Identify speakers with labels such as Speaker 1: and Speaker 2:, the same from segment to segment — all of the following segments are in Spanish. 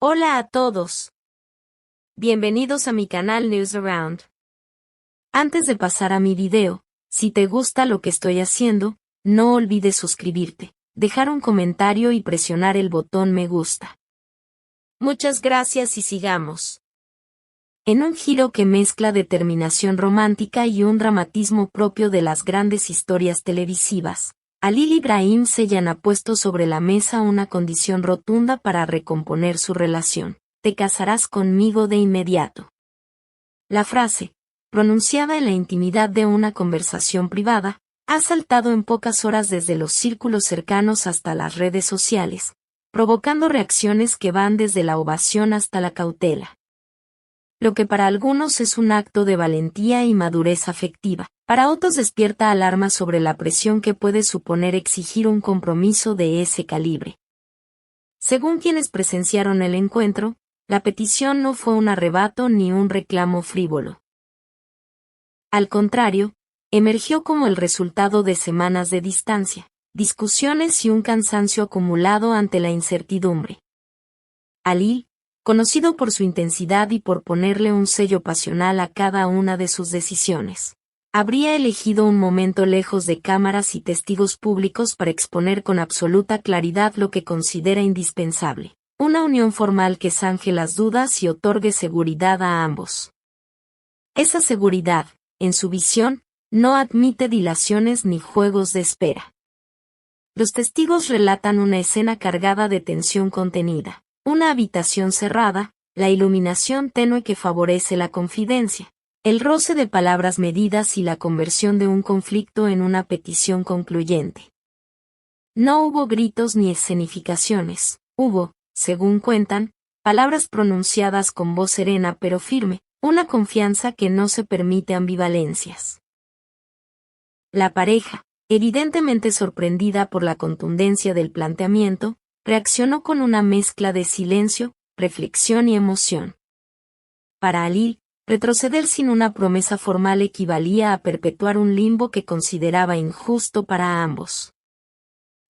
Speaker 1: Hola a todos. Bienvenidos a mi canal News Around. Antes de pasar a mi video, si te gusta lo que estoy haciendo, no olvides suscribirte, dejar un comentario y presionar el botón me gusta. Muchas gracias y sigamos. En un giro que mezcla determinación romántica y un dramatismo propio de las grandes historias televisivas, Halil Ibrahim Ceylan ha puesto sobre la mesa una condición rotunda para recomponer su relación: te casarás conmigo de inmediato. La frase, pronunciada en la intimidad de una conversación privada, ha saltado en pocas horas desde los círculos cercanos hasta las redes sociales, provocando reacciones que van desde la ovación hasta la cautela. Lo que para algunos es un acto de valentía y madurez afectiva, para otros despierta alarma sobre la presión que puede suponer exigir un compromiso de ese calibre. Según quienes presenciaron el encuentro, la petición no fue un arrebato ni un reclamo frívolo. Al contrario, emergió como el resultado de semanas de distancia, discusiones y un cansancio acumulado ante la incertidumbre. Halil, conocido por su intensidad y por ponerle un sello pasional a cada una de sus decisiones, habría elegido un momento lejos de cámaras y testigos públicos para exponer con absoluta claridad lo que considera indispensable: una unión formal que zanje las dudas y otorgue seguridad a ambos. Esa seguridad, en su visión, no admite dilaciones ni juegos de espera. Los testigos relatan una escena cargada de tensión contenida, una habitación cerrada, la iluminación tenue que favorece la confidencia, el roce de palabras medidas y la conversión de un conflicto en una petición concluyente. No hubo gritos ni escenificaciones, hubo, según cuentan, palabras pronunciadas con voz serena pero firme, una confianza que no se permite ambivalencias. La pareja, evidentemente sorprendida por la contundencia del planteamiento, reaccionó con una mezcla de silencio, reflexión y emoción. Para Halil, retroceder sin una promesa formal equivalía a perpetuar un limbo que consideraba injusto para ambos.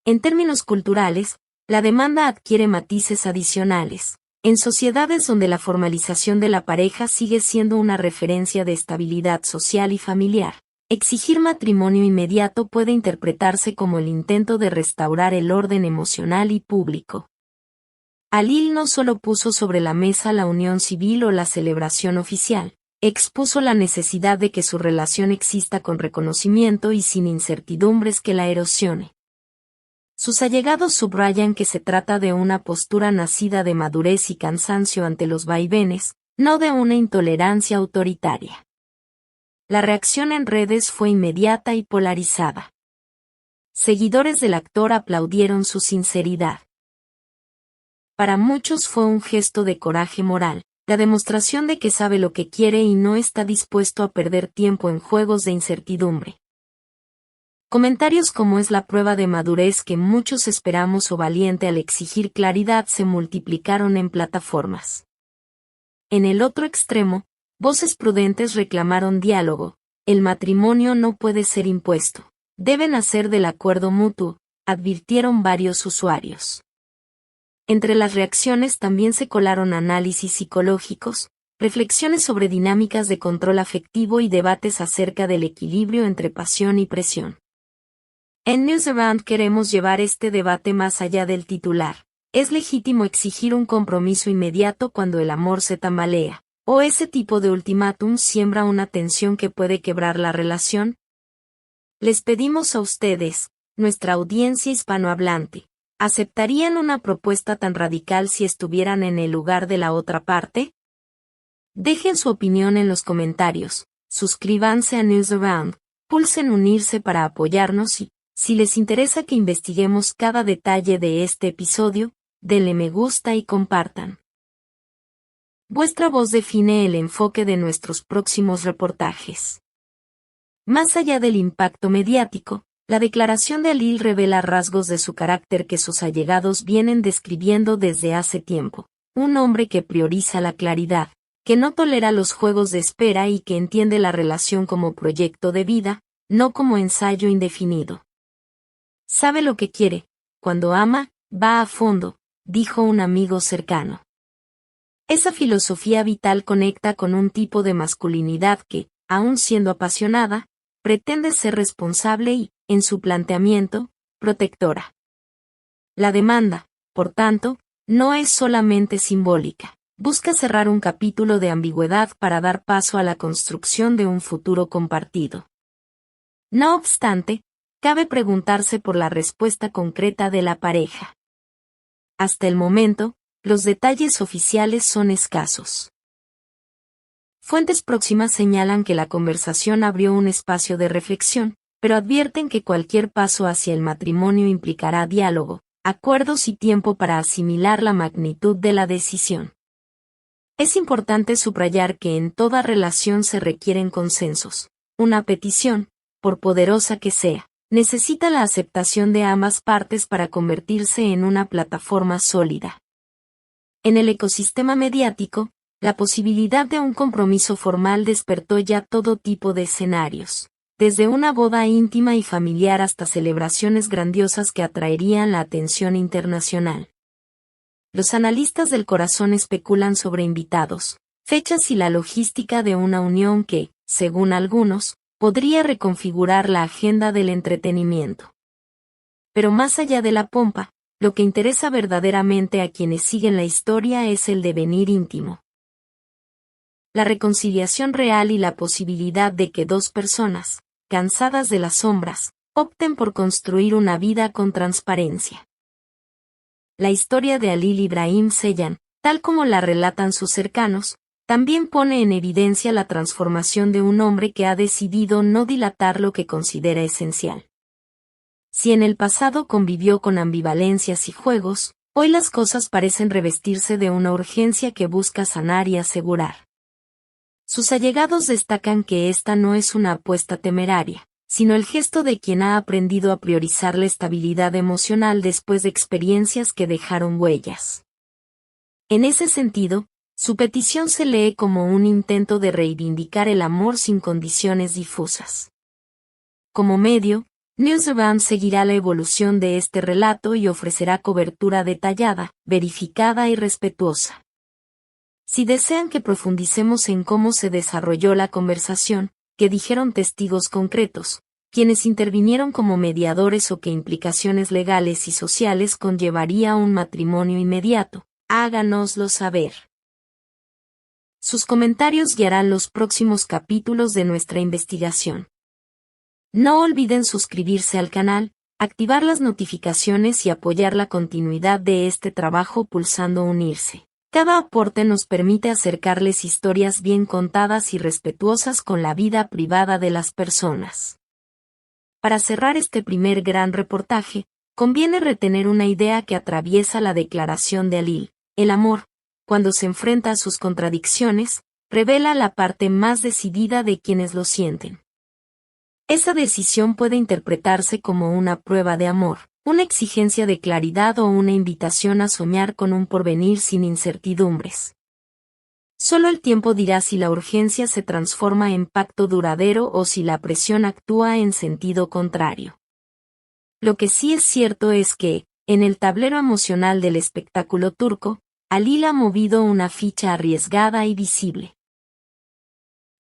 Speaker 1: En términos culturales, la demanda adquiere matices adicionales. En sociedades donde la formalización de la pareja sigue siendo una referencia de estabilidad social y familiar, exigir matrimonio inmediato puede interpretarse como el intento de restaurar el orden emocional y público. Halil no solo puso sobre la mesa la unión civil o la celebración oficial, expuso la necesidad de que su relación exista con reconocimiento y sin incertidumbres que la erosione. Sus allegados subrayan que se trata de una postura nacida de madurez y cansancio ante los vaivenes, no de una intolerancia autoritaria. La reacción en redes fue inmediata y polarizada. Seguidores del actor aplaudieron su sinceridad. Para muchos fue un gesto de coraje moral, la demostración de que sabe lo que quiere y no está dispuesto a perder tiempo en juegos de incertidumbre. Comentarios como "es la prueba de madurez que muchos esperamos" o "valiente al exigir claridad" se multiplicaron en plataformas. En el otro extremo, voces prudentes reclamaron diálogo: el matrimonio no puede ser impuesto, debe nacer del acuerdo mutuo, advirtieron varios usuarios. Entre las reacciones también se colaron análisis psicológicos, reflexiones sobre dinámicas de control afectivo y debates acerca del equilibrio entre pasión y presión. En News Around queremos llevar este debate más allá del titular: ¿es legítimo exigir un compromiso inmediato cuando el amor se tambalea? ¿O ese tipo de ultimátum siembra una tensión que puede quebrar la relación? Les pedimos a ustedes, nuestra audiencia hispanohablante, ¿aceptarían una propuesta tan radical si estuvieran en el lugar de la otra parte? Dejen su opinión en los comentarios, suscríbanse a News Around, pulsen unirse para apoyarnos y, si les interesa que investiguemos cada detalle de este episodio, denle me gusta y compartan. Vuestra voz define el enfoque de nuestros próximos reportajes. Más allá del impacto mediático, la declaración de Halil revela rasgos de su carácter que sus allegados vienen describiendo desde hace tiempo: un hombre que prioriza la claridad, que no tolera los juegos de espera y que entiende la relación como proyecto de vida, no como ensayo indefinido. Sabe lo que quiere, cuando ama, va a fondo, dijo un amigo cercano. Esa filosofía vital conecta con un tipo de masculinidad que, aun siendo apasionada, pretende ser responsable y, en su planteamiento, protectora. La demanda, por tanto, no es solamente simbólica. Busca cerrar un capítulo de ambigüedad para dar paso a la construcción de un futuro compartido. No obstante, cabe preguntarse por la respuesta concreta de la pareja. Hasta el momento, los detalles oficiales son escasos. Fuentes próximas señalan que la conversación abrió un espacio de reflexión, pero advierten que cualquier paso hacia el matrimonio implicará diálogo, acuerdos y tiempo para asimilar la magnitud de la decisión. Es importante subrayar que en toda relación se requieren consensos. Una petición, por poderosa que sea, necesita la aceptación de ambas partes para convertirse en una plataforma sólida. En el ecosistema mediático, la posibilidad de un compromiso formal despertó ya todo tipo de escenarios, desde una boda íntima y familiar hasta celebraciones grandiosas que atraerían la atención internacional. Los analistas del corazón especulan sobre invitados, fechas y la logística de una unión que, según algunos, podría reconfigurar la agenda del entretenimiento. Pero más allá de la pompa, lo que interesa verdaderamente a quienes siguen la historia es el devenir íntimo. La reconciliación real y la posibilidad de que dos personas, cansadas de las sombras, opten por construir una vida con transparencia. La historia de Halil Ibrahim Ceylan, tal como la relatan sus cercanos, también pone en evidencia la transformación de un hombre que ha decidido no dilatar lo que considera esencial. Si en el pasado convivió con ambivalencias y juegos, hoy las cosas parecen revestirse de una urgencia que busca sanar y asegurar. Sus allegados destacan que esta no es una apuesta temeraria, sino el gesto de quien ha aprendido a priorizar la estabilidad emocional después de experiencias que dejaron huellas. En ese sentido, su petición se lee como un intento de reivindicar el amor sin condiciones difusas. Como medio, Newsround seguirá la evolución de este relato y ofrecerá cobertura detallada, verificada y respetuosa. Si desean que profundicemos en cómo se desarrolló la conversación, qué dijeron testigos concretos, quienes intervinieron como mediadores o qué implicaciones legales y sociales conllevaría un matrimonio inmediato, háganoslo saber. Sus comentarios guiarán los próximos capítulos de nuestra investigación. No olviden suscribirse al canal, activar las notificaciones y apoyar la continuidad de este trabajo pulsando unirse. Cada aporte nos permite acercarles historias bien contadas y respetuosas con la vida privada de las personas. Para cerrar este primer gran reportaje, conviene retener una idea que atraviesa la declaración de Halil: el amor, cuando se enfrenta a sus contradicciones, revela la parte más decidida de quienes lo sienten. Esa decisión puede interpretarse como una prueba de amor, una exigencia de claridad o una invitación a soñar con un porvenir sin incertidumbres. Solo el tiempo dirá si la urgencia se transforma en pacto duradero o si la presión actúa en sentido contrario. Lo que sí es cierto es que, en el tablero emocional del espectáculo turco, Halil ha movido una ficha arriesgada y visible.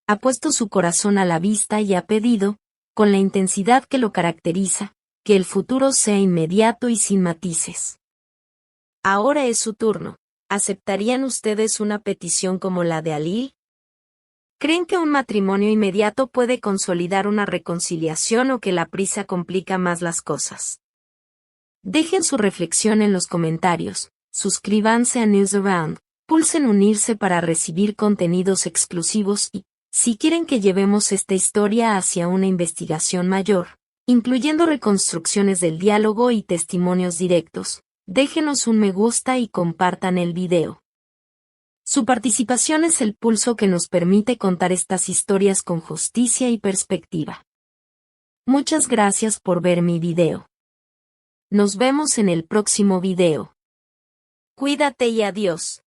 Speaker 1: Ha puesto su corazón a la vista y ha pedido, con la intensidad que lo caracteriza, que el futuro sea inmediato y sin matices. Ahora es su turno. ¿Aceptarían ustedes una petición como la de Halil? ¿Creen que un matrimonio inmediato puede consolidar una reconciliación o que la prisa complica más las cosas? Dejen su reflexión en los comentarios, suscríbanse a Newsround, pulsen unirse para recibir contenidos exclusivos y, si quieren que llevemos esta historia hacia una investigación mayor, incluyendo reconstrucciones del diálogo y testimonios directos, déjenos un me gusta y compartan el video. Su participación es el pulso que nos permite contar estas historias con justicia y perspectiva. Muchas gracias por ver mi video. Nos vemos en el próximo video. Cuídate y adiós.